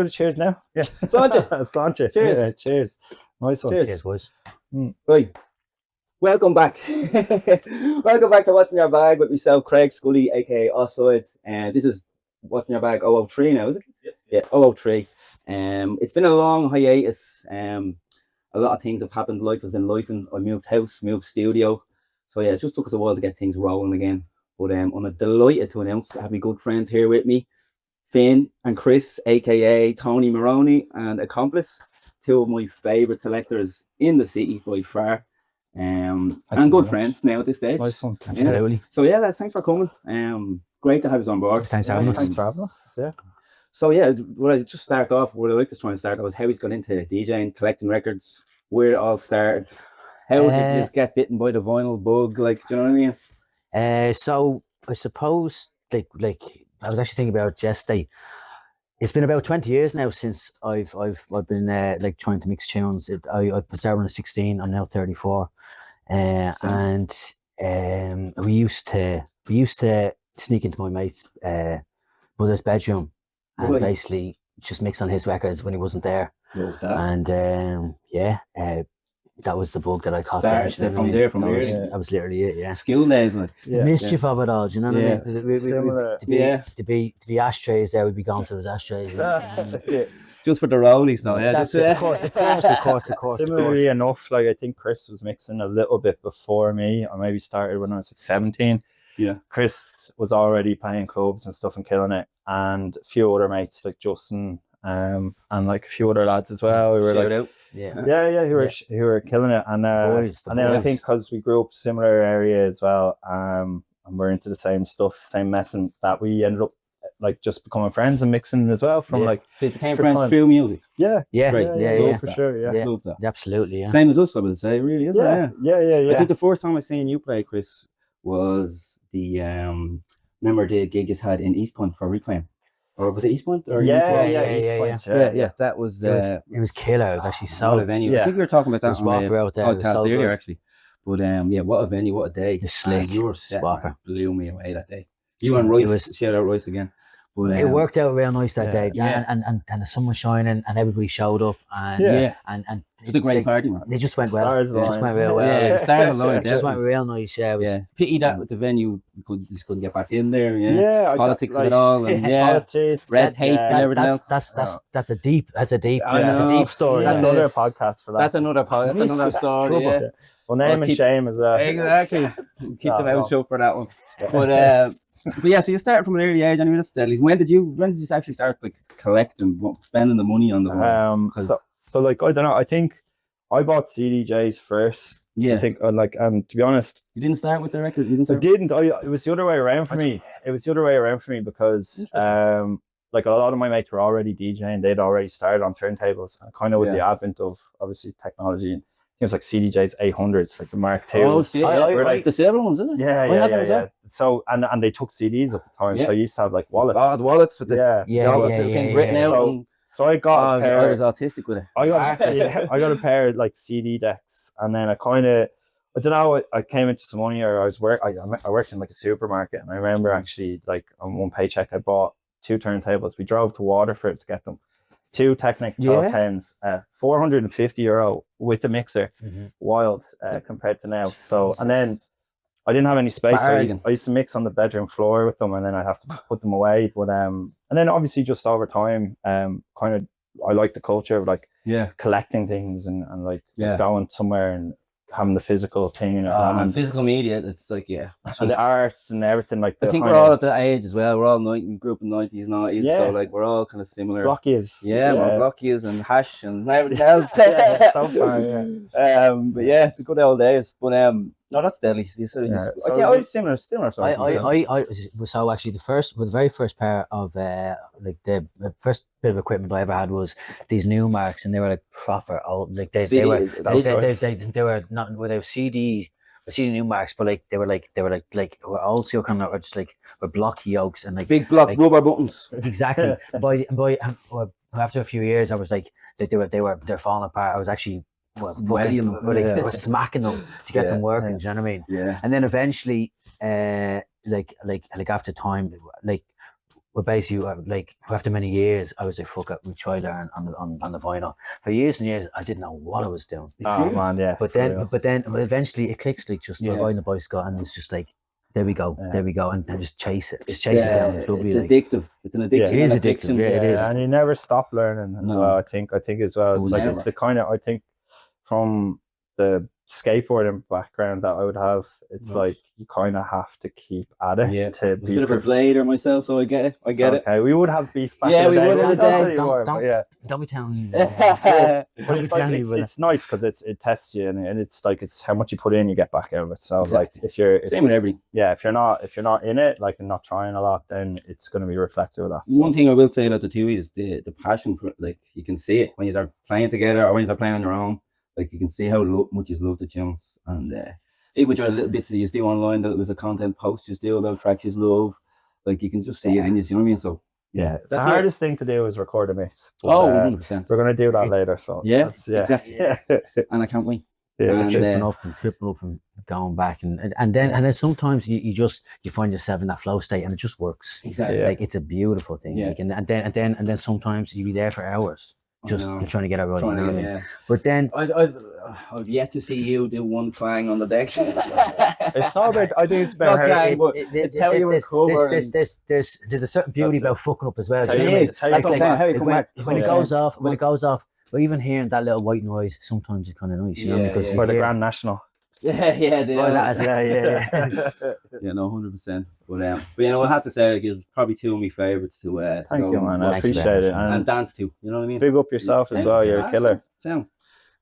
Cheers now. Yeah. Sláinte. Sláinte. Cheers. Yeah, cheers. Nice one. Cheers. Cheers, boys. Right. Welcome back. Welcome back to What's in Your Bag with myself, Craig Scully, aka Offside. And this is What's in Your Bag 003 now, is it? Yeah, 003. It's been a long hiatus. A lot of things have happened. Life has been life, and I moved house, moved studio. So yeah, it just took us a while to get things rolling again. But I'm delighted to announce that I have my good friends here with me, Finn and Chris, aka Toni Maroni and Accomplice, two of my favourite selectors in the city by far. And good friends now at this stage. Nice one. Absolutely. So yeah, lads, thanks for coming. Great to have us on board. Thanks for having us. Thanks for having us. Yeah. So yeah, what I just start off, what I like to try and start was how he's got into DJing, collecting records, where it all started. How did you just get bitten by the vinyl bug? Like, do you know what I mean? So I suppose like I was actually thinking about it yesterday. It's been about 20 years now since I've been like trying to mix tunes. I started when I was 16. I'm now 34, and we used to sneak into my mate's brother's bedroom and basically just mix on his records when he wasn't there. Love that. And that was the bug that I caught. From there. That was literally it. Yeah. School days, like. The mischief of it all, do you know what I mean? Similar. To be ashtrays there, we'd be going to those ashtrays. Just for the rollies, though. Yeah, That's it. Of course. Similarly enough, like I think Chris was mixing a little bit before me. I maybe started when I was like 17. Yeah. Chris was already playing clubs and stuff and killing it, and a few other mates like Justin, and like a few other lads as well. We were Shout like, out. who were killing it, and then I think because we grew up similar area as well, and we're into the same stuff, same messing, that we ended up like just becoming friends and mixing as well from like. So you became friends through music. Yeah, Great. for sure. Yeah. Love that. Absolutely. Yeah. Same as us, I would say. Really, isn't it? Yeah. I think the first time I seen you play, Chris, was the remember the gig you had in East Point for Reclaim, or was it East Point? Or Yeah. That was It was killer. It was actually what so. a venue. Yeah. I think we were talking about that This on walker the out there was podcast so earlier, good. actually. But yeah, what a venue, what a day! It's slick. And your set Walker. blew me away that day. You and Royce, shout out Royce again. But, It worked out real nice that day. Yeah. And the sun was shining and everybody showed up and and It was a great party, man. they just went well. Stars They just aligned. went real well. Yeah, stars aligned. It just went real nice. Yeah. It was, Pity that with the venue, we just couldn't get back in there. I Politics of like, it all, and politics, red tape and everything else. That's a deep I know. deep story. That's Yeah. another podcast for that. That's another story. Trouble. Yeah. Well, name and shame as well. Exactly. Keep the mouth no. shut for that one. But yeah, so you started from an early age. Anyway, that's deadly. When did you actually start like collecting, spending the money on the So like I don't know. I think I bought CDJs first. Yeah. I think to be honest, You didn't start with the record. You didn't I start. didn't. It was the other way around for me. It was the other way around for me because like a lot of my mates were already DJing. They'd already started on turntables, and kind of with the advent of obviously technology. And it was like CDJs 800s, like the Mark II. Oh shit! The silver ones, is it? Yeah. So and they took CDs at the time. Yeah. So I used to have like wallets. Oh, the wallets with the Yeah. things written out. So I got a pair. I was autistic with it. I got a pair of like CD decks, and then I don't know. I came into some money, or I worked in like a supermarket, and I remember actually like on one paycheck I bought 2 turntables. We drove to Waterford to get them. 2 Technic 1210s, €450 with the mixer. Wild compared to now. So and then I didn't have any space. So I used to mix on the bedroom floor with them, and then I'd have to put them away. But and then obviously just over time, kind of I like the culture of like collecting things and like going somewhere and having the physical thing and physical media. It's like and the arts and everything like that. I think we're all at that age as well. We're all group of 90s, 90s. Yeah. So like we're all kind of similar. Blockies. Blockies and hash and everything else. So far, but yeah, the good old days. But no, that's deadly. You said I was similar. I so actually the very first pair of like the first bit of equipment I ever had was these new marks, and they were like proper old. Like they were not were CD new marks, but like they were also kind of just like were blocky yokes and like big block rubber buttons. Exactly. by after a few years, I was like they're falling apart. I was actually I was smacking them to get them working. Do you know what I mean? Yeah. And then eventually, like after time, like we're basically like after many years, I was like, fuck it, we try learn on the vinyl. For years and years, I didn't know what I was doing. Oh man, yeah. But for then, real. but then eventually it clicks, like just riding the bicycle, and it's just like, there we go, and then just chase it down. It's lovely. It's like, addictive. It's an addiction. it is an addictive. addiction. Yeah, it is. And you never stop learning as No. well. I think as well. It's like Never. it's the kind of, I think, from the skateboarding background that I would have, it's like you kind of have to keep at it. Yeah. To I was a bit of a blader myself, so I get it. Okay, we would have beef back Yeah, in the we day. would in the Don't day. anymore, Don't- but yeah. Don't be telling me. But Don't it's be like telling me. it's nice because it tests you, and it's like it's how much you put in, you get back out of it. So Exactly. like if Same with everything. if you're not in it, like, and not trying a lot, then it's going to be reflective of that. One thing I will say about the two is the passion for it. Like, you can see it when you start playing together or when you start playing on your own. Like, you can see how much you love the tunes, and even with your little bits that you do online, that was a content post you do about tracks you love. Like, you can just see it in you. You know what I mean? So Yeah, the That's hardest thing to do is record a mix. But, 100%. we're going to do that later. So Yeah, that's- exactly. Yeah. And I can't wait. Yeah. And, tripping up and going back, and then sometimes you find yourself in that flow state, and it just works. Exactly. Yeah. Like, it's a beautiful thing. Yeah. Like, and then sometimes you be there for hours just know. trying to get it right. You know what I mean? Yeah. But then I've yet to see you do one clang on the decks. It's not about, I think it's about Not how clang, but it's how you recover. there's a certain beauty about fucking up as well. It You know what I is. mean? It's how That's what I'm saying. How you come when, back. when it goes off, but even hearing that little white noise sometimes is kind of nice, you know, Yeah, because yeah. for the you hear- Grand National. Yeah, they Oh, are. that is, Yeah, no, 100%. But you know, I have to say, like, it's probably two of my favourites to Thank go you, on man. and I Thanks very appreciate it. much, and And dance to. You know what I mean? big up yourself as well. You're a killer. Sound.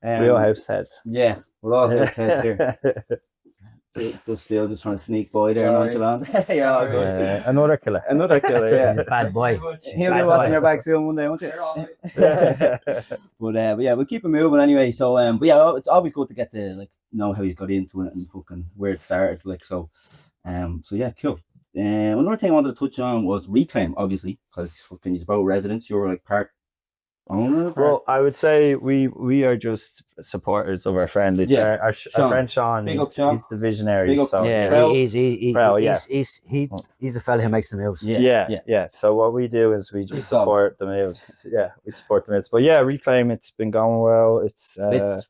Real house head. Yeah, we're all house heads here. Just still just trying to sneak by there Sorry. nonchalant. Yeah, all good. Another killer. Another killer, yeah. bad boy. He'll Bad be watching boy. your back soon one day, won't you? But yeah, we'll keep it moving anyway. So but yeah, it's always good to get to like know how he's got into it and fucking where it started. Like, so yeah, cool. Another thing I wanted to touch on was Reclaim, obviously, because fucking he's about residents. You're like part owner. Well, I would say we are just supporters of our friend. Yeah. Our Sean. friend Sean. Big He's, up, Sean. he's the visionary. Big up. So, Yeah, Proud. he's the fella who makes the moves. Yeah. So what we do is we just support the moves. Yeah, we support the moves. But yeah, Reclaim, it's been going well. It's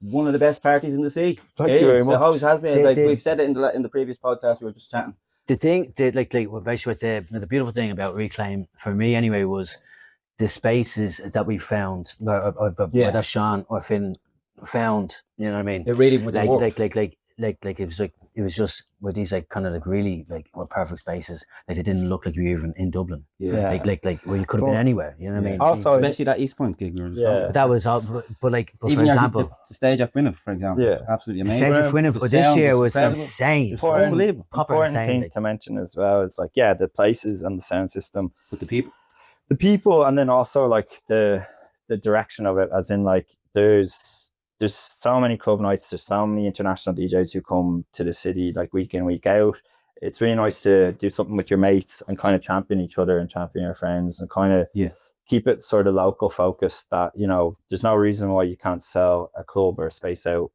one of the best parties in the sea. Thank you very much. It always has been. They- Like, they- we've said it in the previous podcast. We were just chatting. The thing, basically with the beautiful thing about Reclaim for me anyway was the spaces that we found, or that Sean or Finn found. You know what I mean? It really would Like it was just with these like kind of like really like perfect spaces. Like, they didn't look like you were even in Dublin. Yeah. Like where you could have been anywhere. You know what I mean? Also, especially that East Point gig. Yeah. But that was all. But for Even example, the stage at Finnef, for example, Yeah. it's absolutely the amazing. stage of Winner The this sound year was was incredible. insane. Important- Unbelievable. Proper important insane. thing like. to mention as well is like, yeah, the places and the sound system, With the people. and then also like the direction of it, as in like there's so many club nights, there's so many international DJs who come to the city like week in, week out. It's really nice to do something with your mates and kind of champion each other and champion your friends and kind of keep it sort of local focused, that, you know, there's no reason why you can't sell a club or a space out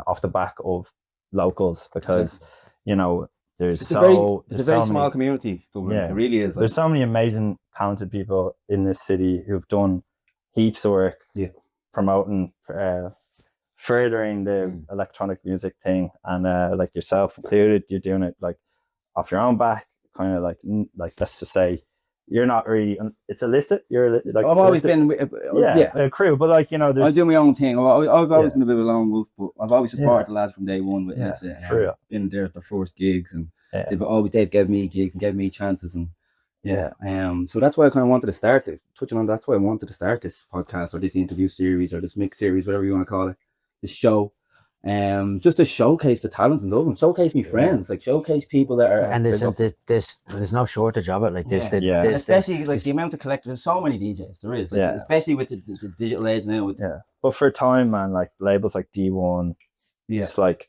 off the back of locals, because you know there's a very so small many, community. Dublin. Yeah. It really is. Like, there's so many amazing talented people in this city who've done heaps of work promoting furthering the electronic music thing, and like yourself included, you're doing it like off your own back, kind of like let's just say you're not really it's illicit, you're like I've always been a crew, but like, you know, I there's do my own thing. I've always been a bit of a lone wolf, but I've always supported the lads from day one with this. for real. Been there at their first gigs, and Yeah. they've given me gigs and given me chances, and Yeah. so that's why I kind of wanted to start it. Touching on that's why I wanted to start this podcast or this interview series or this mix series, whatever you want to call it, this show. Just to showcase the talent in Dublin, showcase me friends, like showcase people that are. And there's no shortage of it. Like this, especially like the amount of collectors. There's so many DJs. There is, like, especially with the digital age now. With, but for time, man, like labels like D1, it's like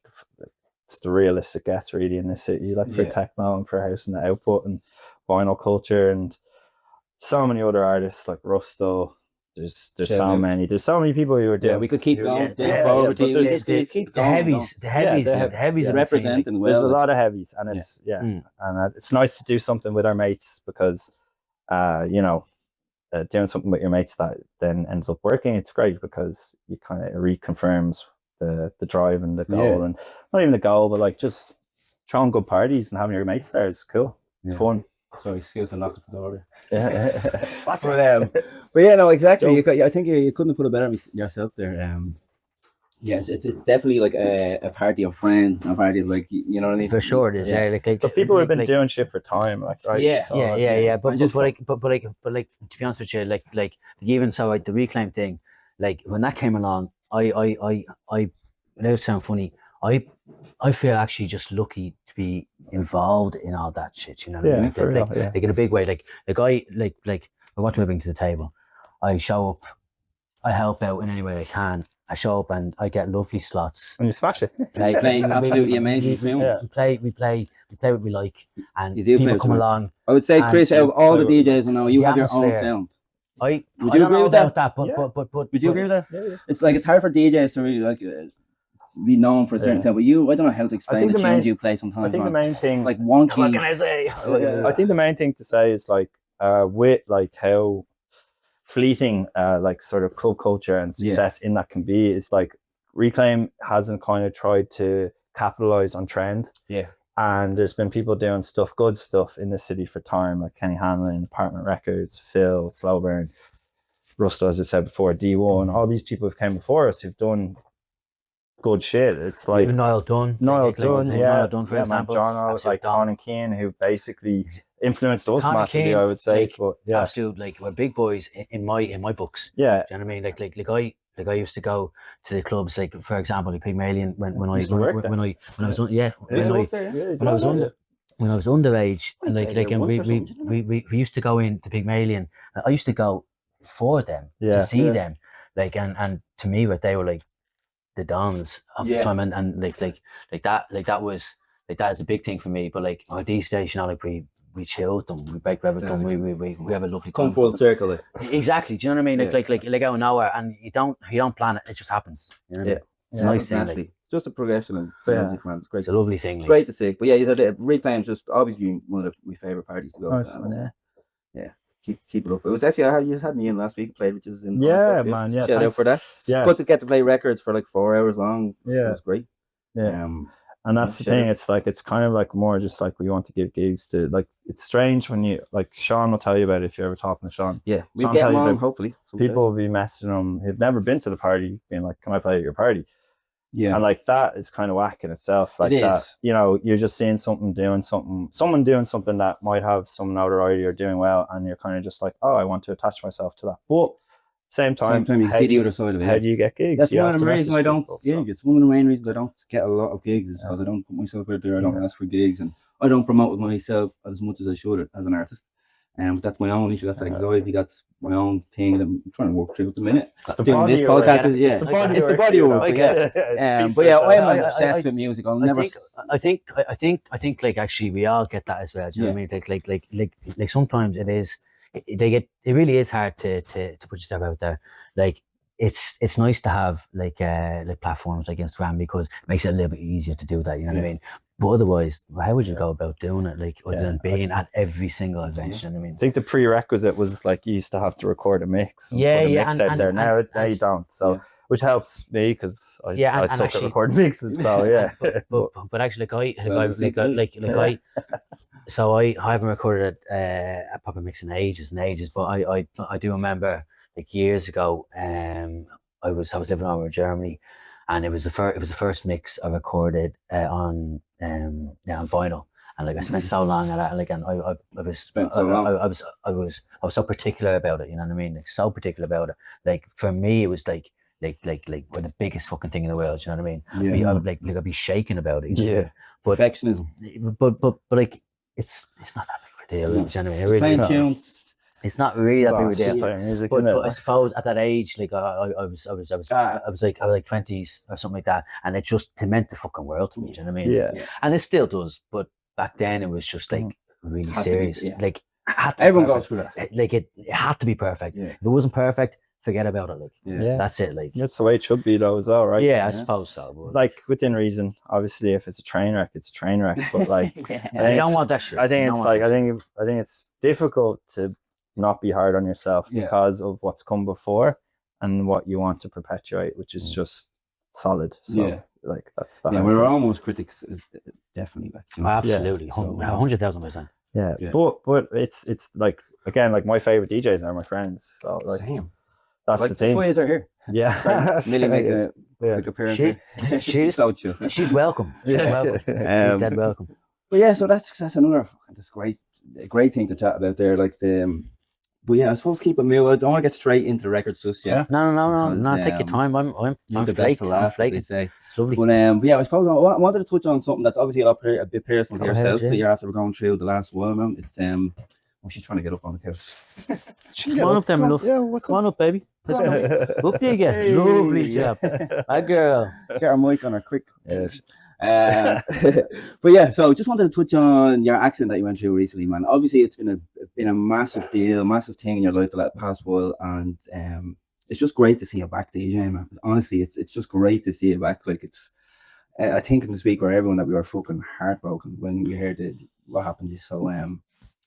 it's the realest it gets really in this city. Like for techno and for house and the output and vinyl culture, and so many other artists like Rusto. There's so many people who are doing. Yeah, we could keep going. The heavies are representing well. There's a lot of heavies, and it's and it's nice to do something with our mates, because you know, doing something with your mates that then ends up working, it's great because you kind of reconfirms the drive and the goal, and not even the goal, but like just throwing good parties and having your mates there is cool. It's fun. Sorry, excuse the knock at the door. What's But yeah, no, exactly. I think you couldn't have put it better yourself there. Yes, it's definitely like a party of friends, a party of like, you know what I mean. For sure, it is. Yeah, like the people who've been like, doing shit for time, like right. Yeah. But like to be honest with you, like even so, like the reclaim thing, like when that came along, I without sound funny, I feel actually just lucky to be involved in all that shit. You know what I mean? Like in a big way. Like what do I bring to the table? I show up, I help out in any way I can. I show up and I get lovely slots. And you smash it. Play absolutely amazing. We play what we like, and you do people come along. I would say, Chris, out of all the DJs I know, you have your own sound. Would you agree with that? But would you agree with that? Yeah. It's like it's hard for DJs to really like be known for a certain time. But I don't know how to explain the tunes you play sometimes. I think the main thing, like wonky. What can I say? I think the main thing to say is like with like how fleeting like sort of club culture and success in that can be, it's like Reclaim hasn't kind of tried to capitalize on trend, and there's been people doing good stuff in the city for time, like Kenny Hanlon, Apartment Records, Phil, Slowburn, Rusto, as I said before, D1, all these people who came before us who've done good shit. It's like even Niall Dunn, Niall Dunn, for example, John, like Con and Keane, who basically influenced us massively, I would say. Like, but absolute, like we're big boys in my books. Yeah, do you know what I mean? Like I used to go to the clubs, like for example, the Pygmalion when I was underage, and we used to go in the Pygmalion. I used to go for them to see them, like and to me, what they were like the dons of the time, and like that was like that is a big thing for me. But like on these days, you know, like we chill with them, we break bread with them, we have a lovely come full circle. Exactly. Do you know what I mean? Like out of nowhere, and you don't plan it; it just happens. You know what I mean? It's a nice thing. Like, just a progression in music, man. It's great. It's a lovely thing. It's great to see. But yeah, you said Reclaim's just obviously one of my favorite parties to go to. And, keep it up. It was actually you just had me in last week, played, which is in man. Shout out for that. Yeah, good to get to play records for like 4 hours long. Yeah, it was great. And that's the thing. It's like it's kind of like more just like we want to give gigs to, like, it's strange when you, like, Sean will tell you about it if you're ever talking to Sean. Yeah, we'll get him on, hopefully. People will be messaging him who've never been to the party, being like, "Can I play at your party?" Yeah, and like that is kind of whack in itself. Like that, you know, you're just seeing someone doing something that might have some notoriety or doing well, and you're kind of just like, "Oh, I want to attach myself to that." But same time, you see the other side of it. How do you get gigs? That's one of the reasons I don't. It's one of the main reasons I don't get a lot of gigs, is because I don't put myself out there. I don't ask for gigs, and I don't promote myself as much as I should as an artist. But that's my own issue. That's anxiety. That's my own thing that I'm trying to work through at the minute. Doing this podcast, it's the body work. But yeah, I'm obsessed with music. I think like actually we all get that as well. Do you know what I mean? Like sometimes it really is hard to put yourself out there. Like it's nice to have like platforms like Instagram, because it makes it a little bit easier to do that. You know what I mean? But otherwise, how would you go about doing it? Like other than being at every single event, you know what I mean? I think the prerequisite was like you used to have to record a mix. And put a mix out there. Now you don't. So which helps me because I suck at recording mixes. So but actually, so I haven't recorded a proper mix in ages. But I do remember like years ago. I was living over in Germany, and it was the first mix I recorded on vinyl, and like I spent so long at that, like, and I was so particular about it, you know what I mean? Like so particular about it. Like for me, it was like we're the biggest fucking thing in the world, you know what I mean? I would I'd be shaking about it. Yeah, but perfectionism. But like it's not that big of a deal, you know what I mean? It really isn't. It's not really that big of a deal. But I suppose at that age, like I was like 20s or something like that, and it meant the fucking world to me. Do you know what I mean? Yeah. And it still does, but back then it was just like really serious. Like everyone goes through that. Like it had to be perfect. If it wasn't perfect, forget about it. Like that's it. Like that's the way it should be, though, as well, right? Yeah, I suppose so. But like within reason, obviously, if it's a train wreck, it's a train wreck. But like, you don't want that shit. I think it's difficult to not be hard on yourself Yeah. because of what's come before and what you want to perpetuate, which is just solid. So Yeah. like that's the Yeah, hard we're thing. almost critics, is definitely like, you know. Absolutely, so, 100,000%. Yeah. Yeah. But it's like, again, like my favorite DJs are my friends. So like Same. that's Like the that's thing. why you're here. Yeah. Sorry, Millie making a Yeah. big appearance She- here. she's- so chill. She's welcome. She's welcome. She's dead welcome. But yeah, so that's another that's a great thing to chat about there. Like the but yeah, I suppose keep it moving. I don't want to get straight into the records just yet. No. Because, Take your time. I'm Leave the best flaked. to I'm last, as they flaking. say. It's lovely. But yeah, I suppose I wanted to touch on something that's obviously a bit personal to Go ahead, yourself. So yeah. you're after going through the last while, man. It's well, she's trying to get up on the couch. Come on up there, my love. Yeah, what's Come on up, baby. Let's go. Up you get. Hey. Lovely job. Hi, girl. Get our mic on her quick. But yeah, so just wanted to touch on your accident that you went through recently, man. Obviously, it's been a massive deal, massive thing in your life the past while, and it's just great to see you back, DJ, man. Honestly, it's just great to see you back. Like it's, I think in the speak for everyone that we were fucking heartbroken when we heard what happened to you. So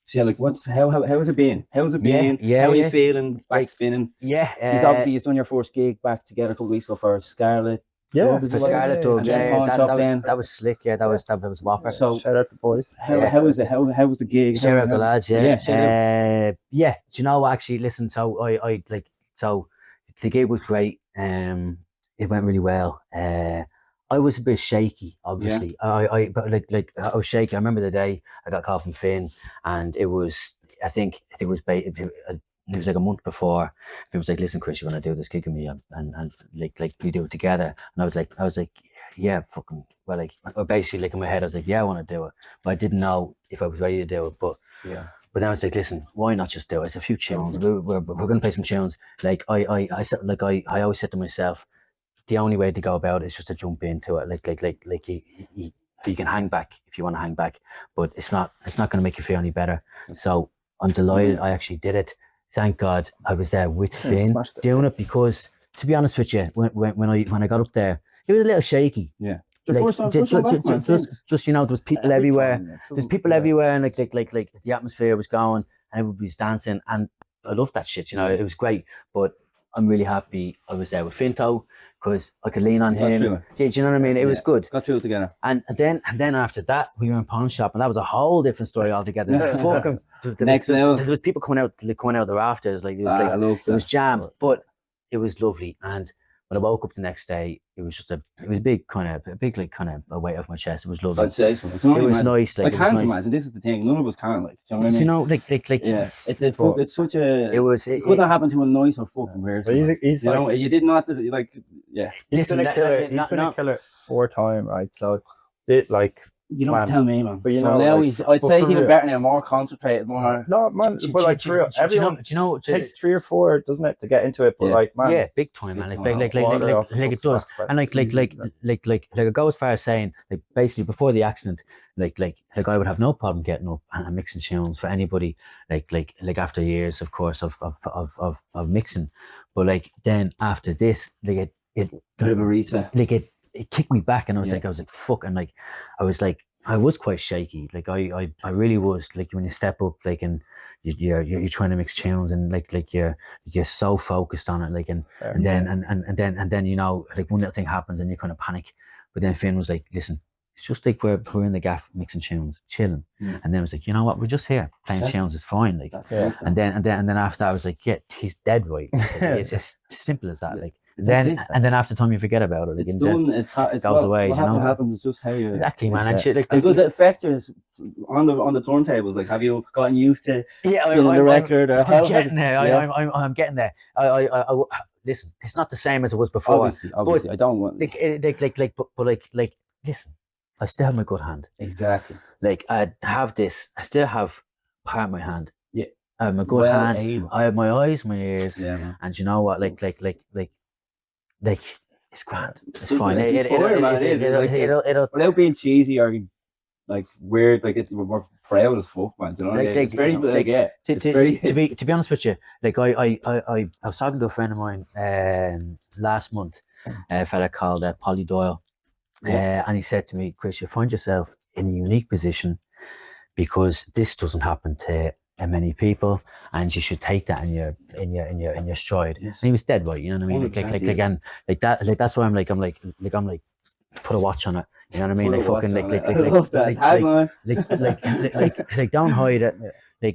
so yeah, like how has it been? How's it been? Yeah, How are you yeah. feeling? Back spinning. Yeah. He's obviously you've done your first gig back together a couple of weeks ago for Scarlet. Yeah, Dub, is For it like- Scarlet Dog, And then yeah, Pawn Shop then. that was slick. Yeah, that was whopper. So shout out the boys. how was it? How was the gig? Shout out the lads, yeah. Yeah, shout out. Yeah. Do you know what? Actually, listen. So I like. So the gig was great. It went really well. I was a bit shaky, obviously. But like I was shaky. I remember the day I got called from Finn, and it was. I think it was. It was like a month before. Finn was like, "Listen, Chris, you want to do this gig with me?" And like we do it together. And I was like, yeah, fucking. Well, like basically, like in my head, I was like, yeah, I want to do it, but I didn't know if I was ready to do it. But then I was like, listen, why not just do it? It's a few tunes. We're going to play some tunes. Like I said, like I always said to myself, the only way to go about it is just to jump into it. Like you can hang back if you want to hang back, but it's not going to make you feel any better. So I'm delighted I actually did it. Thank God I was there with Finn doing it, because to be honest with you, when I got up there, it was a little shaky. Yeah. Like, just you know, there was people everywhere. There's people everywhere, and like the atmosphere was going, and everybody was dancing, and I loved that shit. You know, it was great. But I'm really happy I was there with Finto, because I could lean on him. Yeah, do you know what I mean? It was good. Got through it together. And then after that, we were in Pawn Shop, and that was a whole different story altogether. There was people coming out of the rafters, like it was it was jam, but it was lovely. And when I woke up the next day, it was a big kind of a weight off my chest. It was lovely. I'd say so. It was nice. I can't imagine. This is the thing. None of us can. Like, do you know what I mean? You know, yeah. It's such a. It could not happen to a nicer fucking person. He's you like, know, you did not like. Yeah. He's been a killer. He's been a killer 4 times, right? So it like. You don't have to tell me, man. But you so know, now like, I'd say he's even better now, more concentrated, more. No, man. But like, for real, everyone takes 3 or 4, doesn't it, to get into it? But like, man, yeah, big time, man. Like it does, and like I go as far as saying, like, basically before the accident, like I would have no problem getting up and mixing tunes for anybody, like after years, of course, of mixing, but like then after this, like it bit of a reset, like it kicked me back, and I was like fuck, and like I was quite shaky, like I really was, like when you step up, like, and you're trying to mix tunes, and like you're so focused on it, like, and then you know, like one little thing happens and you kind of panic, but then Finn was like, listen, it's just like we're in the gaff mixing tunes, chilling, and then I was like, you know what, we're just here playing tunes, it's fine, like, and then after that I was like, yeah, he's dead right. It's as simple as that, like. And then after time you forget about it. Like, it's done. It goes away. What happens is just how you exactly, man. And shit, like, does it affect you on the turntables? Like, have you gotten used to spinning the record? I'm getting there. I'm getting there. I listen. It's not the same as it was before. Obviously, I don't want like listen. I still have my good hand. Exactly. Like I have this. I still have part of my hand. Yeah. I have my good hand. I have my eyes, my ears, and you know what? Like it's grand. It's fine. It'll without being cheesy or like weird. Like we're proud as fuck, man. You know, it's very to be honest with you. Like I was talking to a friend of mine last month, a fella called Polly Doyle, and he said to me, Chris, you find yourself in a unique position because this doesn't happen to many people, and you should take that in your stride. Yes. And he was dead right, you know what I mean? 100% Again, that's why I'm like put a watch on it. You know what I mean? Put a Like fucking watch on like it. I love that tagline. like don't hide it.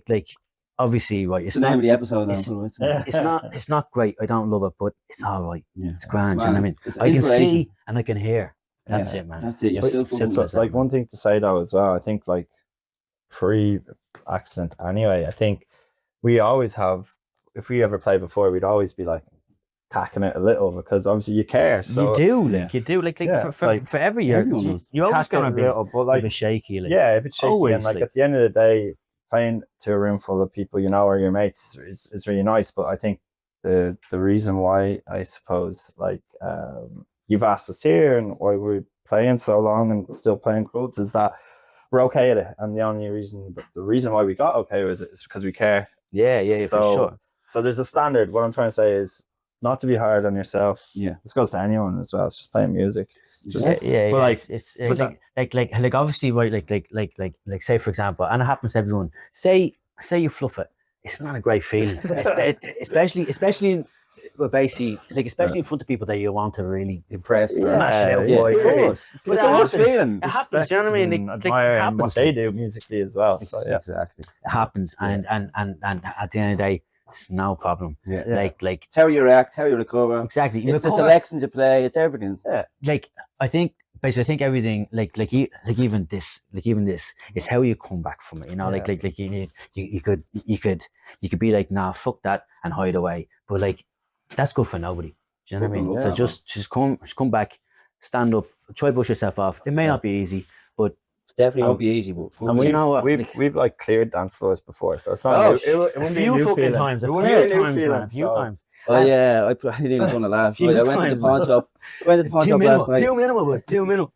Like obviously, right? It's the name of the episode. It's not great. I don't love it, but it's all right. Yeah. It's grand. Man, You know what I mean? it's I can inspiration. see and I can hear. That's Yeah, it, man. That's it. You're But still it's fucking what- like one thing to say though as well. I think like pre-accident anyway. I think we always have. If we ever played before, we'd always be like tacking it a little because obviously you care. So you do like Yeah, for every year. everyone You're always tack it gonna a be little, but a like bit shaky. Like, yeah, a bit shaky. always, And like like- at the end of the day, playing to a room full of people you know or your mates is really nice. But I think the reason why I suppose like you've asked us here and why we're playing so long and still playing clubs is that we're okay at it. And the only reason, the reason why we got okay with it is because we care. yeah, So- for sure. So there's a standard. What I'm trying to say is not to be hard on yourself. Yeah. This goes to anyone as well. It's just playing music. It's just, Yeah. But like- it's but like obviously right. Like say for example, and it happens to everyone. Say you fluff it. It's not a great feeling, especially in. Well, basically, especially in front of people that you want to really impressed. smash it out yeah, for. yeah, But yeah. It's it the worst happens. feeling. It happens. Do you know what I mean? admiring It what happens. they do musically as well. So yeah. Exactly. It happens, and at the end of the day, it's no problem. Yeah. Like It's how you react, how you recover. exactly. You It's the recover. selections you play. It's everything. Like I think everything even this is how you come back from it. You know, Yeah. you could be like, nah, fuck that, and hide away. But like that's good for nobody. Do you know what I mean? Fucking So love just come back, stand up, try brush yourself off. It may not be easy, but It definitely won't be easy, but and you know what? We've like cleared dance floors before, so it's not. Oh, new, it a wouldn't be few new fucking feeling. times, It a wouldn't few be a new times, feeling, man, a few so- times. oh yeah, I nearly done a laugh. Few I went to the times, pawn man. shop. Went to the pawn shop last night. 2 minutes, 2 minutes.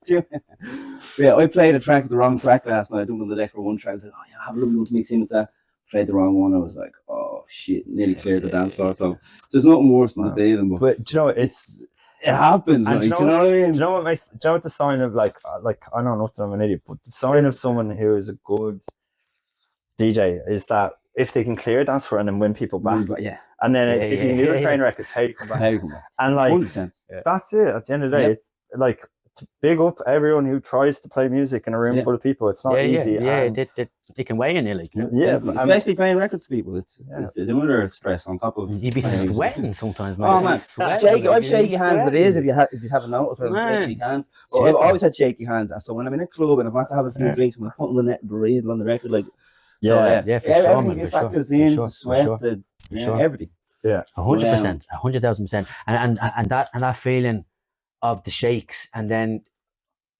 Yeah, I played the wrong track last night. I jumped on the deck for one track. I said, oh yeah, I have a lovely one to mix in with that. Played the wrong one. I was like, oh shit, nearly cleared the dance floor. So there's nothing worse than the feeling, but But do you know it happens. And Like, do you know what I mean? Do you know what makes? Do you know what the sign of like I know nothing. I'm an idiot, but the sign of someone who is a good DJ is that if they can clear a dance floor and then win people back, Yeah, and then Yeah, if you can yeah, do the yeah. train records, how you come back, how you come back? and like 100%. that's it. At the end of the day, Yep. it's like to big up everyone who tries to play music in a room Yeah. full of people. It's not easy. Yeah, and- they can weigh in you, like. yeah, Definitely. but, Especially playing records to people. It's Yeah. it's another stress on top of. You'd be playing music. sweating sometimes, man. Oh You'd be man, sweating, shaky. like, I've shaky hands as it is. sweating. If you haven't noticed, I've Man. shaky hands. But I've always had shaky hands. And so when I'm in a club and if I have to have a few Yeah. drinks, I'm putting the net breathing on the record, like. Yeah, yeah, for sure, everything man, gets for sure, factors for in, sure, the for sweat, sure, the sure. everything. 100%, 100,000%, and that feeling of the shakes, and then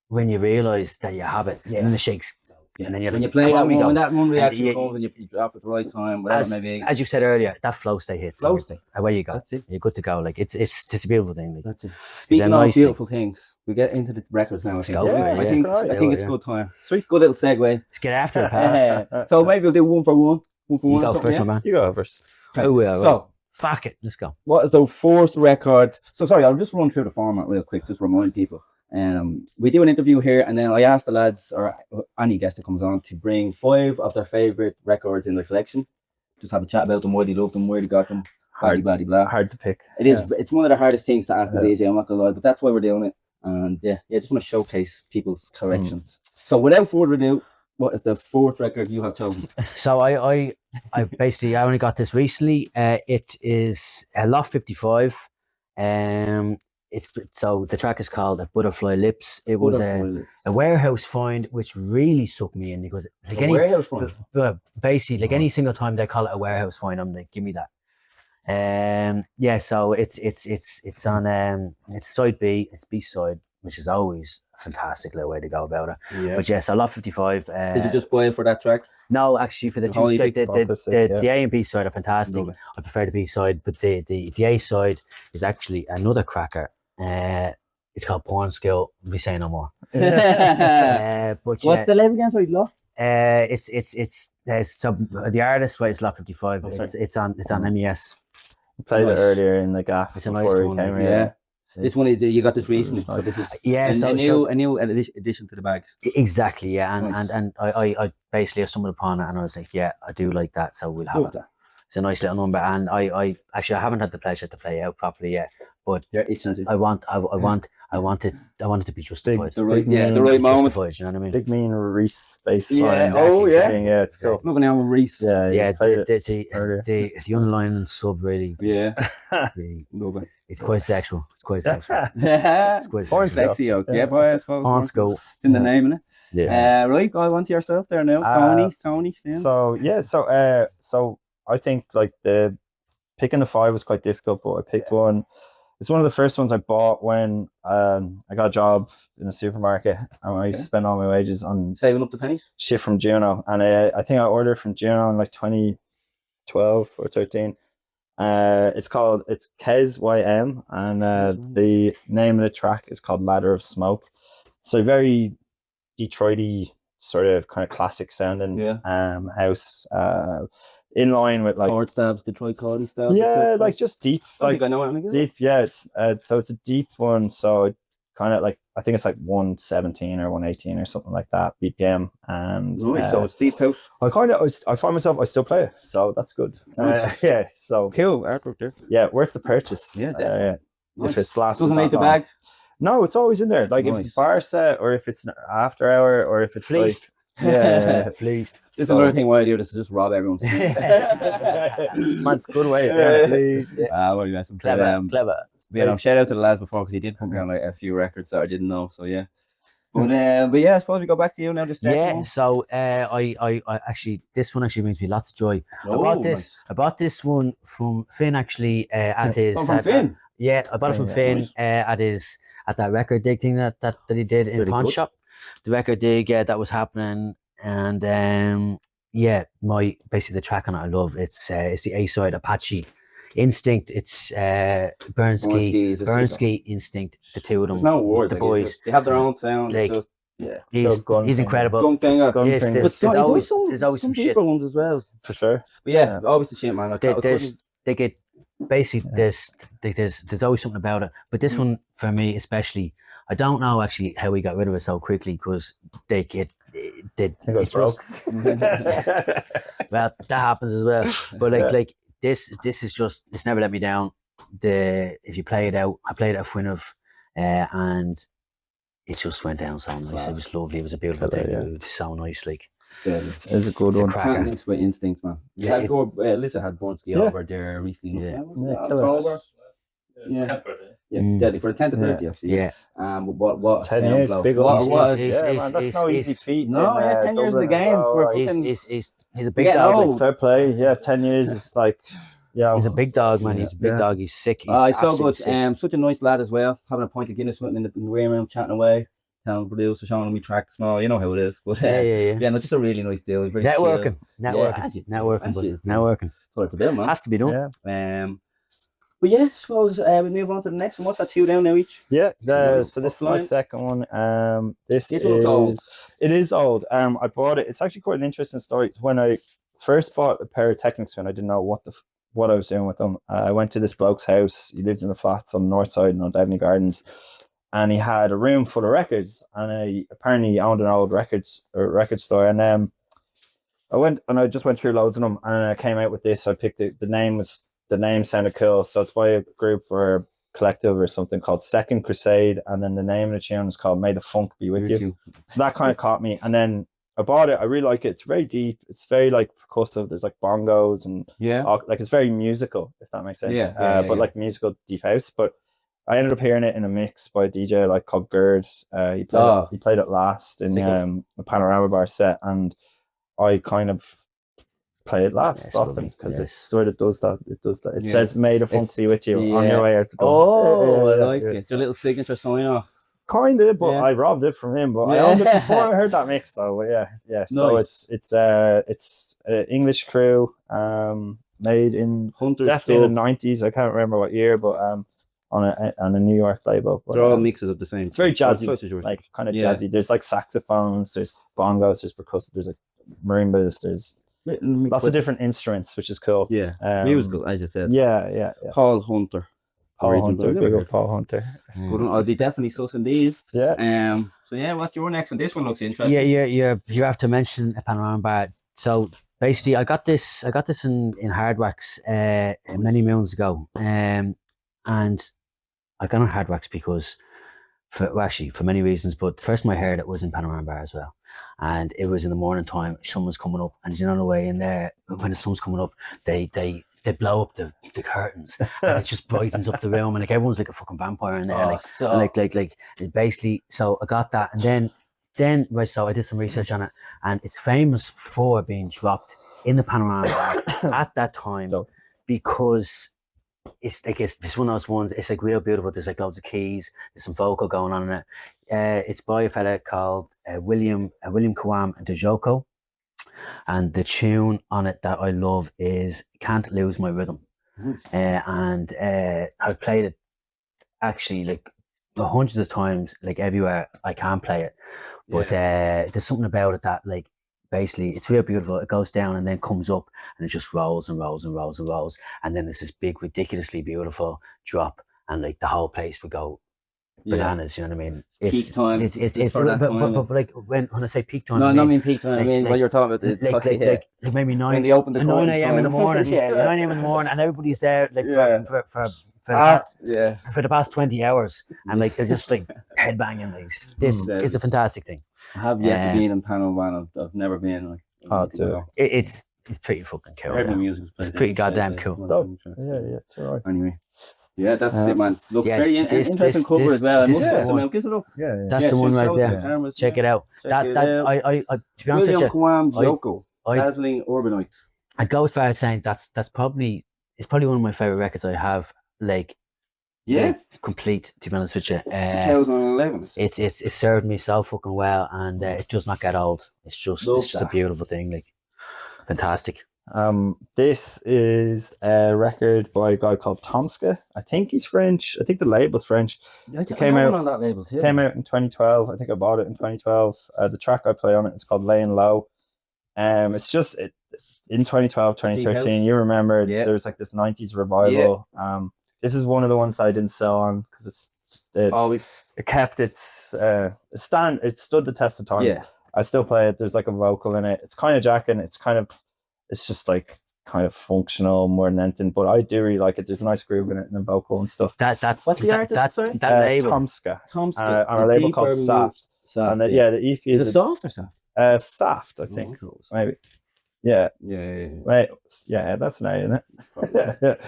when you realise that you have it, and then the shakes, and then you're When like, you play that "Come we one, go." when that one reaction you- comes and you drop at the right time, whatever as, it may be. as you said earlier, that flow state hits. Flow and state. away you go. That's it. You're good to go. Like it's a beautiful thing. Like. That's it. Speaking of nice thing. beautiful things, we get into the records now. I think. go for it, I yeah. think Let's I do think it, it's yeah. good time. Sweet, good little segue. Let's get after it, pal. So maybe we'll do one for one. One for You one. go something, first, yeah? my man. You go first. Oh, yeah. So, fuck it. Let's go. what is the first record? So sorry, I'll just run through the format real quick, just remind people. We do an interview here, and then I ask the lads or any guest that comes on to bring 5 of their favorite records in their collection. Just have a chat about them, why they love them, where they got them, blah blah blah. Hard to pick. It is. It's one of the hardest things to ask a Yeah. DJ. I'm not gonna lie, but that's why we're doing it. And just want to showcase people's collections. So without further ado, what is the 4th record you have chosen? So I basically I only got this recently. It is a Lot 55. So the track is called Butterfly Lips. It was a warehouse find which really sucked me in because like A warehouse find? basically like any single time they call it a warehouse find, I'm like, give me that. So it's on it's side B, it's B side, which is always a fantastic little way to go about it. Yeah. But yes, I love 55. Did you just buy it for that track? No, actually, for the Oh, you picked the A and B side are fantastic. Love it. I prefer the B side, but the A side is actually another cracker. It's called Porn Skill. We say no more. But What's yeah, the level again? Sorry, Lot? it's so the artist right is Lot 55. Oh, sorry. It's on MES. Played Nice. it earlier in the gaff It's a nice before we one, came like, here. Yeah. This one you got this recently. So this is a new addition to the bag. Exactly, yeah, Nice. and I basically stumbled upon it, and I was like, yeah, I do like that, so we'll have Love it. that. It's a nice little number, and I actually I haven't had the pleasure to play out properly yet, but They're itching to. I want it to be justified. The right moment. Justified, you know what I mean? Big mean Reese bass Yeah. line. Oh, yeah. Yeah, it's cool. Loving out with Reese. Yeah, Yeah, played it earlier. the underlying sub really, Yeah. really, Love it. it's quite sexual. It's quite sexual. It's quite Porn sexy. sexy, okay. Yeah, boy, I suppose. On scope. It's in the name, isn't it? Yeah. Right, go on to yourself there now. Tony. Yeah. So I think like the picking the 5 was quite difficult, but I picked one. It's one of the first ones I bought when I got a job in a supermarket, and I used to spend all my wages on Saving up the pennies. shit from Juno, and I think I ordered from Juno in like 2012 or 13. It's Kez YM, and the name of the track is called Ladder of Smoke. So very Detroity sort of kind of classic sounding house, in line with like chord stabs, Detroit chord stabs. Yeah, like just deep. I think I know it. Deep, yeah. It's so it's a deep one. So it kind of like I think it's like 117 or 118 or something like that BPM. And so it's deep house. I find myself I still play it, so that's good. Yeah, so Cool artwork there. yeah, worth the purchase. Yeah, definitely. If it's last Doesn't make the bag. No, it's always in there. Like if it's bar set or if it's an after hour or if it's Fleeced. like yeah, Fleeced. This is another thing why I do this is just rob everyone's. Man's good way. Yeah, please. What are you messing? Clever. Yeah, no, shout out to the lads before because he did put me on like a few records that I didn't know. So yeah, but yeah, I suppose we go back to you now. Just so I actually this one actually brings me lots of joy. Nice. I bought this one from Finn actually at his. From Finn. Yeah, I bought it from Finn nice. At that record dig thing that he did in Really Pawn good. Shop. The record dig that was happening, and basically the track on it I love. It's the A side Apache Instinct. It's Bernski Instinct. The two of them. There's no words. The like, boys. They have their own sound. Like, It's just, he's incredible. Gunfinger. Yes, there's always some shit. deeper ones as well. For sure. But yeah, always the shit, man. They get basically there's always something about it. But this one for me especially, I don't know actually how we got rid of it so quickly because it goes broke. Well, that happens as well. But like this is just it's never let me down. If you play it out, I played it at Fwynov, and it just went down so nice. It was lovely. It was a beautiful day. It was so nice. Like it's a good one. Cracker. Can't with Instinct, man. Yeah, Lisa had Bernski over there recently. October. Deadly for the 10th birthday, actually. Yeah. What 10 years, big old man, that's no easy feat. No, 10 years in the game. He's a big dog. Like, fair play. Yeah, 10 years is like, yeah. He's a big dog, man. He's a big dog. He's sick. He's so good. Such a nice lad as well. Having a pint of Guinness in the way around, chatting away. Telling producer, showing me tracks. No, you know how it is. But yeah. No, just a really nice deal. Very Networking. What it's about, man. Has to be done. Yeah. But yeah, suppose we move on to the next one. What's that, 2 down now each? Yeah, so this is my second one. This one's old. It is old. I bought it. It's actually quite an interesting story. When I first bought a pair of Technics when I didn't know what I was doing with them. I went to this bloke's house. He lived in the flats on the north side in O'Devney Gardens, and he had a room full of records. And apparently he owned an old record store. And I went and I just went through loads of them, and I came out with this. I picked it. The name sounded cool, so it's by a group or collective or something called Second Crusade, and then the name of the tune is called May the Funk Be With You. So that kind of caught me, and then I bought it. I really like it. It's very deep. It's very like percussive. There's like bongos and like it's very musical, if that makes sense. But like musical deep house. But I ended up hearing it in a mix by a DJ like called Gerd. He played it last in the Panorama Bar set, and I kind of play it last often because it sort of does that. It says "May the Funk Be With You" on your way out the door. I like it. It's a little signature sign off. Kind of, but I robbed it from him. But I owned it before I heard that mix, though. But yeah. Nice. So it's an English crew, made in definitely in the 90s. I can't remember what year, but on a New York label. But, they're all mixes of the same. It's very jazzy, like kind of jazzy. There's like saxophones, there's bongos, there's percussive, there's like marimbas, there's lots of different instruments, which is cool. Yeah, musical, as you said. Yeah. Paul Hunter. Paul Original, Hunter, I've never big heard up Paul Hunter. Good one. I'll be definitely sussing these. Yeah. So yeah, what's your next one? This one looks interesting. You have to mention a panorama bar. So basically, I got this in Hardwax many moons ago, and I got on Hardwax because for many reasons, but first I heard it was in Panorama Bar as well, and it was in the morning time. Someone's coming up, and you know the way in there when the sun's coming up, they blow up the curtains, and it just brightens up the room, and like everyone's like a fucking vampire in there, like basically. So I got that, and then right, so I did some research on it, and it's famous for being dropped in the Panorama Bar at that time because it's one of those ones. It's like real beautiful. There's like loads of keys. There's some vocal going on in it. It's by a fella called William Kawam Dejoko, and the tune on it that I love is "Can't Lose My Rhythm." And I've played it actually like hundreds of times, like everywhere I can play it. But there's something about it that like. Basically, it's real beautiful. It goes down and then comes up, and it just rolls and rolls and rolls and rolls. And then there's this big, ridiculously beautiful drop, and like the whole place would go bananas. You know what I mean? It's peak time. It's for that time. But like when I say peak time, no, I mean peak time. I mean when you're talking about like maybe 9 when they open the 9 a.m. in the morning. 9 a.m. in the morning, and everybody's there like for the past 20 hours, and like they're just like headbanging. Like this is a fantastic thing. I have yet to be in Panorama. I've never been. It's pretty fucking cool. It's pretty goddamn cool. Yeah. Anyway, that's it, man. Looks very interesting cover as well. Gives it up. That's the one right there. Check it out. I to be honest with you, Kawam Joko, Dazzling Urbanite. I'd go as far as saying it's probably one of my favorite records I have. Like. Complete. To be honest with you, 2011. It's served me so fucking well, and it does not get old. It's just a beautiful thing, like fantastic. This is a record by a guy called Tomska. I think he's French. I think the label's French. It came out on that label too. Came out in 2012. I think I bought it in 2012. The track I play on it is called Laying Low. It's just in 2012, 2013. You remember there was like this 90s revival. This is one of the ones that I didn't sell on because it kept its it stood the test of time. Yeah. I still play it. There's like a vocal in it. It's kind of jacking. It's just like kind of functional more than anything. But I do really like it. There's a nice groove in it and a vocal and stuff. What's the artist? That label. Tomska. On a label called Saft. And the EP is it Soft or Saft? Saft, I think. Maybe. Yeah. Wait, that's an A, isn't it?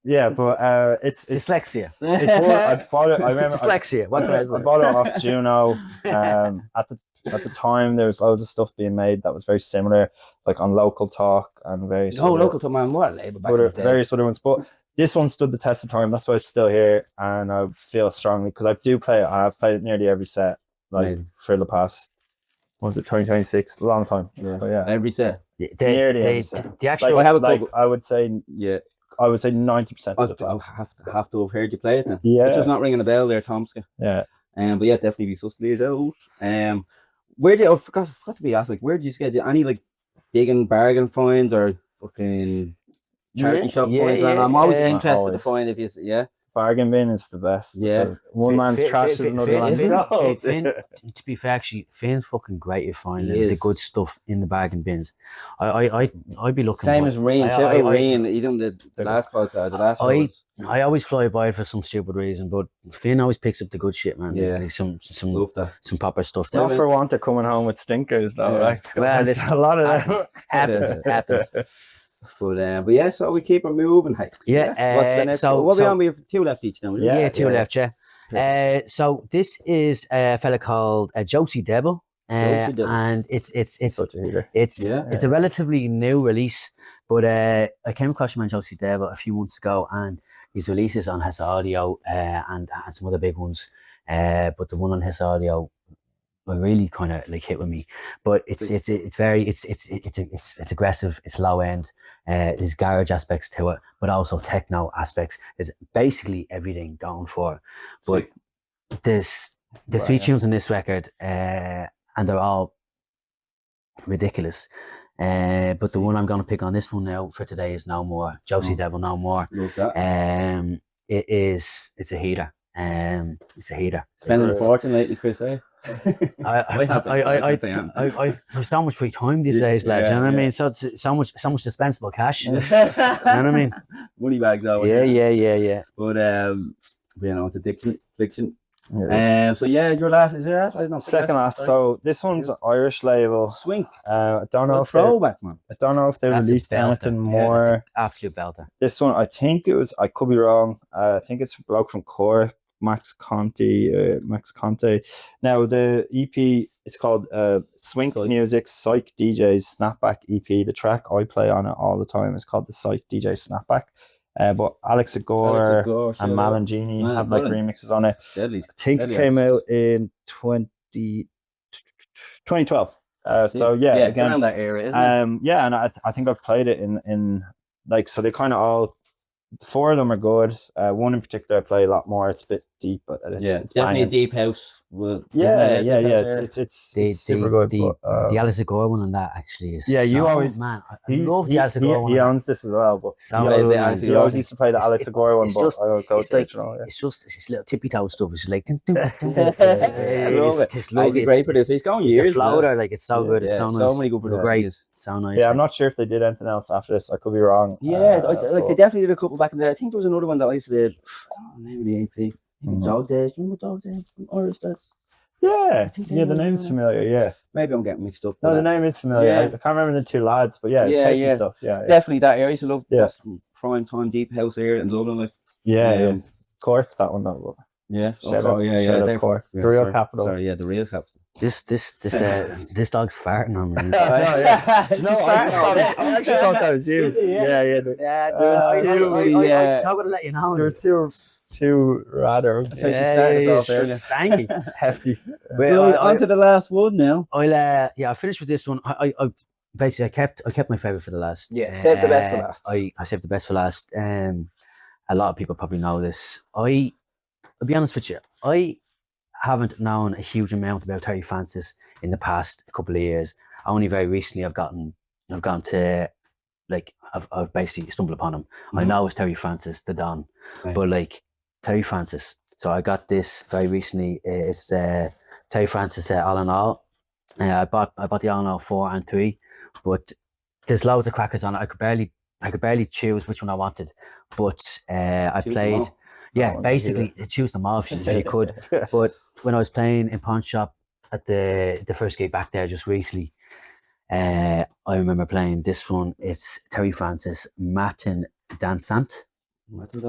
Yeah, but it's dyslexia. It's more, I bought it. I remember dyslexia. What can I say? I bought it off Juno. At the time, there was loads of stuff being made that was very similar, like on Local Talk and various. Local Talk, man, what label back in the day? Various other ones, but this one stood the test of time. That's why it's still here, and I feel strongly because I do play it. I've played it nearly every set, like for the past. What was it 2026? A long time. Yeah, every set. Nearly every set. The actual. I would say 90% of the time. I have to have heard you play it then. Yeah. It's just not ringing a bell there, Tomska. Yeah. But definitely be sus these out. Where do you, I forgot to be asked, like, where did you get any like digging bargain finds or fucking charity shop finds? And I'm always interested to find if you bargain bin is the best. Yeah. One man's trash is another man's gold. To be fair, actually, Finn's fucking great at finding the good stuff in the bargain bins. I'd be looking. Same as Rain. Rain. He done the last podcast. The last. I always fly by it for some stupid reason, but Finn always picks up the good shit, man. Yeah. Like some proper stuff. Not for want of coming home with stinkers though. Right? Well, there's a lot of that happens. But yeah, so we keep it moving. Hey. Yeah. What's the next? What we on? We have 2 left each now. Two left. Yeah. So this is a fella called Josie Devil. And it's a relatively new release, but I came across your man Josie Devil a few months ago, and his releases on his audio and some other big ones, but the one on his audio really kind of like hit with me. But it's aggressive, it's low end, there's garage aspects to it, but also techno aspects. There's basically everything going for it. But there's 3 tunes on this record, and they're all ridiculous. But the one I'm going to pick on this one now for today is No More. Josie Devil, No More. Love that. it's a heater. It's a heater. Spending a fortune lately, Chris, eh? I've so much free time these days, lads. You know what I mean? So it's so much dispensable cash. You know what I mean? Money bags though. Yeah. But you know, it's addiction. Yeah. So yeah, your last is there? I don't know. Second last. So this one's an Irish label. Swink. I don't know if throwback, man. I don't know if they That's a released belter. anything Yeah, more. that's an absolute belter. This one, I think it was. I could be wrong. I think it's a bloke from Cork, Max Conte. Now the EP, it's called Swink Music Psych DJs Snapback EP. The track I play on it all the time is called the Psych DJ Snapback. But Alex Agor and Malangini have like remixes on it. Deadly. I think it came out in 2012. So yeah, it's again, around that era, isn't it? yeah, and I think I've played it in like, so they kind of all, 4 of them are good. One in particular I play a lot more. It's a bit deep, but it's definitely banging. a deep house. Well, It's super good. The Alice Agor one on that actually is. Yeah, you always, man. I love the Alice Agor one. He owns this as well, but he always used to play the Alex Agor one. But I would go to it. It's just this little tippy toe stuff. It's like, I love it. He's great for this. He's going years. It's a floater, like it's so good. It's so nice. So many good producers. Great. So nice. Yeah, I'm not sure if they did anything else after this. I could be wrong. Yeah, like they definitely did a couple back in there. I think there was another one that I used to do. I don't know the name of the EP. Dog Days. Remember Dog Days? Irish Days. Yeah, the name's familiar. Yeah, maybe I'm getting mixed up. No, the name is familiar. Yeah. I can't remember the 2 lads, but yeah, it's tasty stuff. Yeah, definitely that area. I used to love prime time deep house area in Dublin. Like, Cork, that one. That one. Yeah, Shout out Cork, the real capital. Sorry, the real capital. This dog's farting on me. I actually thought that was you. Yeah. I'm gonna let you know. There's two rather stanky, hefty. Well, on to the last one now. I finished with this one. I basically I kept my favorite for the last. Saved the best for last. I saved the best for last. A lot of people probably know this. I'll be honest with you. I haven't known a huge amount about Terry Francis in the past couple of years. Only very recently I've gone to, like, I've basically stumbled upon him. I know it's Terry Francis, the Don, but like Terry Francis. So I got this very recently. It's Terry Francis All in All. I bought the All in All 4 and 3, but there's loads of crackers on it. I could barely choose which one I wanted, but I played. Yeah, basically choose them all if you could. But when I was playing in Pawn Shop at the first gig back there just recently, I remember playing this one. It's Terry Francis, Matin Dansant. And Matin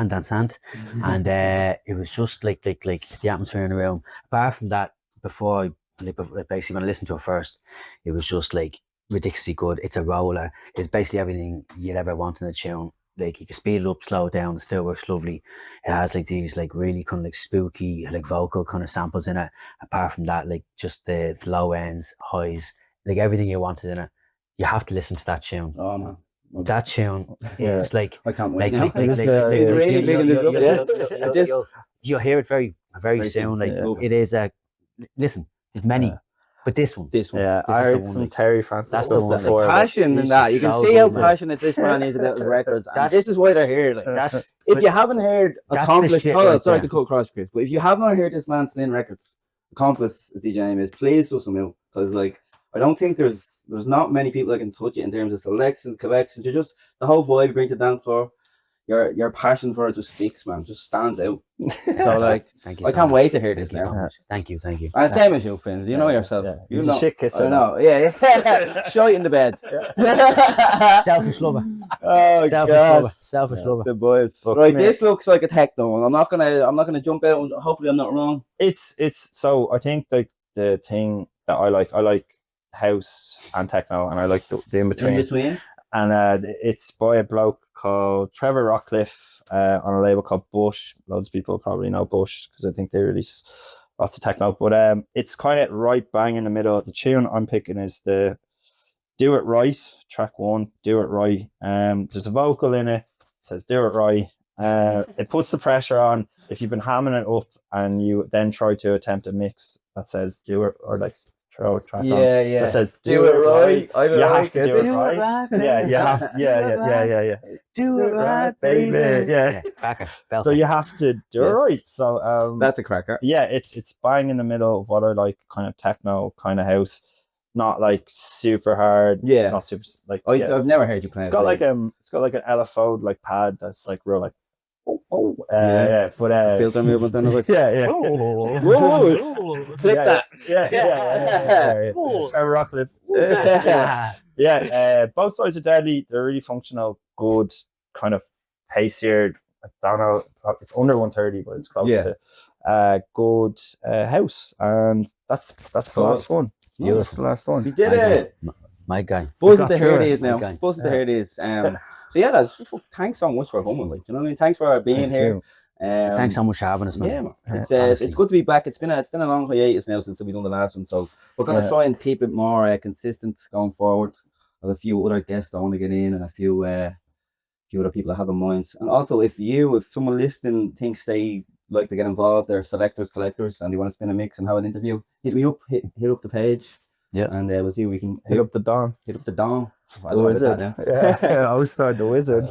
Dansant. And it was just like the atmosphere in the room. Apart from that, before basically when I listened to it first, it was just like ridiculously good. It's a roller. It's basically everything you'd ever want in a tune. Like you can speed it up, slow it down, it still works lovely. It has like these like really kind of like spooky like vocal kind of samples in it. Apart from that, like just the low ends, highs, like everything you wanted in it. You have to listen to that tune. Oh man, that tune is like I can't wait. Really big in this. You'll hear it very soon. Like it is a listen. There's many. But this one. Yeah, I heard some Terry Francis stuff before. The passion in that. You can see how passionate this man is about his records. And this is why they're here. Like, if you haven't heard Accomplice, sorry to cut across, Chris, but if you haven't heard this man spin records, Accomplice, as DJ name is, please suss him out. Because like, I don't think there's not many people that can touch it in terms of selections, collections. You're just the whole vibe you bring to the dance floor. Your passion for it just speaks, man. Just stands out. So like, thank you I can't wait to hear this now. So thank you. And same as you, Finn. You know yourself. Yeah. You He's know. a shit kisser. I know. Yeah. Show it in the bed. Selfish lover. Oh, Selfish lover. The boys. Right, this looks like a techno one. I'm not gonna jump out. And hopefully, I'm not wrong. It's so I think the thing that I like house and techno, and I like the in between. And it's by a bloke called Trevor Rockcliffe on a label called Bush. Loads of people probably know Bush because I think they release lots of techno. But it's kind of right bang in the middle. The tune I'm picking is the Do It Right, track 1, Do It Right. There's a vocal in it. It says Do It Right. It puts the pressure on if you've been hamming it up and you then try to attempt a mix that says do it, or like throw track on. Yeah, yeah. That says Do it right. I You like have to it. do it right. Yeah, you have. Yeah. Do it right, baby. Yeah. Cracker. So you have to do it Yes. right. So That's a cracker. yeah, it's bang in the middle of what I like, kind of techno kind of house, not like super hard. Yeah. Not super like. Yeah. I've never heard you play It's it. got like an LFO like pad that's like real like. Yeah. But filter movement on it. yeah. Whoa. Flip that. Yeah. Trevor Rockcliffe. Yeah. Both sides are deadly. They're really functional, good, kind of pacier. I don't know. It's under 130, but it's close to good house, and that's the last one. Beautiful. That's the last one. We did it. My guy. Buzzing got to hear through it it. is now. Okay. Buzzing to hear it is. So yeah, that's thanks so much for coming. Like, you know what I mean? Thanks for being Thank here. you. Thanks so much for having us, man. Yeah, man. Honestly. It's good to be back. It's been a long hiatus now since we done the last one, so we're gonna try and keep it more consistent going forward. With a few other guests I want to get in, and a few other people I have in mind. And also, if someone listening thinks they like to get involved, they're selectors, collectors, and they want to spin a mix and have an interview, hit me up. Hit up the page. Yeah, and we'll see if we can Hit up the Don. Hit up the Don. The wizard. Yeah, I always thought the wizard.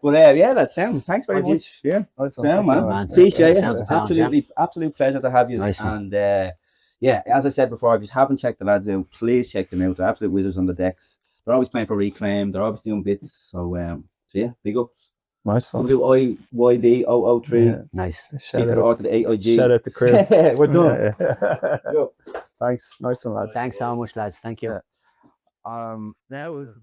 But yeah, that sounds. Thanks very much. Yeah, nice one. Sound, man. Man. Appreciate it. Sounds a pound, Absolute pleasure to have you. Nice one. And yeah, as I said before, if you haven't checked the lads out, please check them out. They're absolute wizards on the decks. They're always playing for Reclaim. They're always doing bits. So yeah, big ups. Nice one. WIYB 003. Yeah. nice. Secret art to the AIG. Shout out the crib. We're done. Yeah. Thanks. Nice one, lads. Thanks so much, lads. Thank you. Now is